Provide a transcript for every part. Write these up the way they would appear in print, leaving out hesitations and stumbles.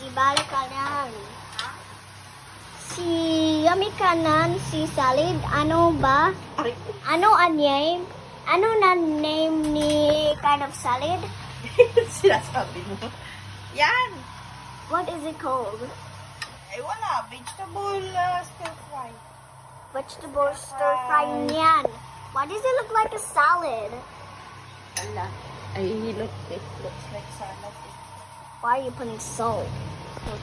Si balik kanan. Si yummy kanan, si salad. Ano ba? Ano ang name? Ano na name ni kind of salad? Sinasabi mo. Yan. What is it called? Ay, wala. Vegetable stir fry. Vegetable stir fry yan. Why does it look like a salad? Ala. Ay, it looks like salad. Why are you putting salt?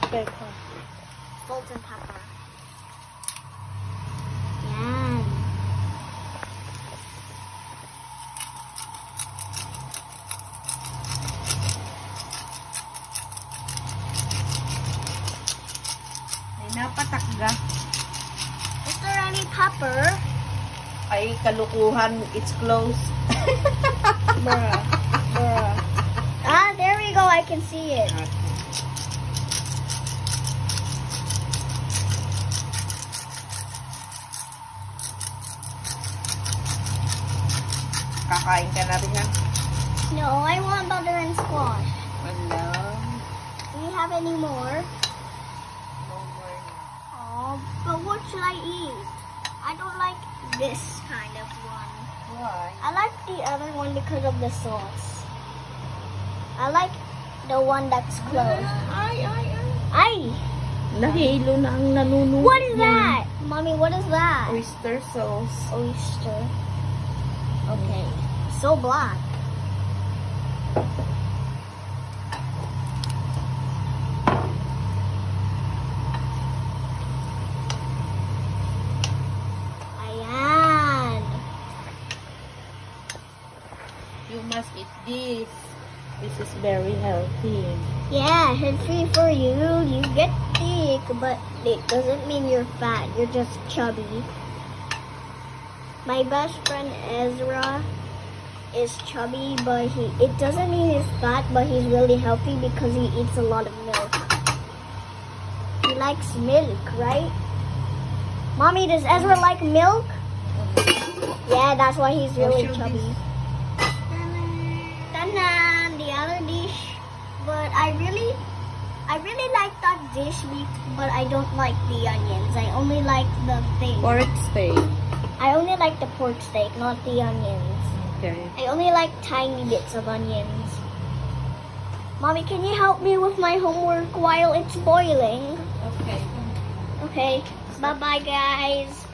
Okay. Salt and pepper. Yan. Ay, napatakga. Is there any pepper? Ay, kalukuhan. It's closed. Bruh. Bruh. Ah, there we go. I can see it. Kakain ka na rin yan. No, I want butter and squash. Wala. Do you have any more? No more na. Oh, but what should I eat? I don't like this kind of one. Why? I like the other one because of the sauce. I like the one that's closed. Ay. Ay! Nahilo na ang nanunuot What is niya. that? Mommy, what is that? Oyster sauce. Oyster. Okay. So black. Ayan. You must eat this. This is very healthy. Yeah, healthy for you. You get thick, but it doesn't mean you're fat. You're just chubby. My best friend Ezra is chubby, but it doesn't mean he's fat, but he's really healthy because he eats a lot of milk. He likes milk, right? Mommy, does Ezra like milk? Yeah, that's why he's really chubby. Tanan, the other dish. But I really like that dish, but I don't like the onions. I only like the thing. Pork steak. I only like the pork steak, not the onions. Okay. I only like tiny bits of onions. Mommy, can you help me with my homework while it's boiling? Okay. Okay. Bye-bye, guys.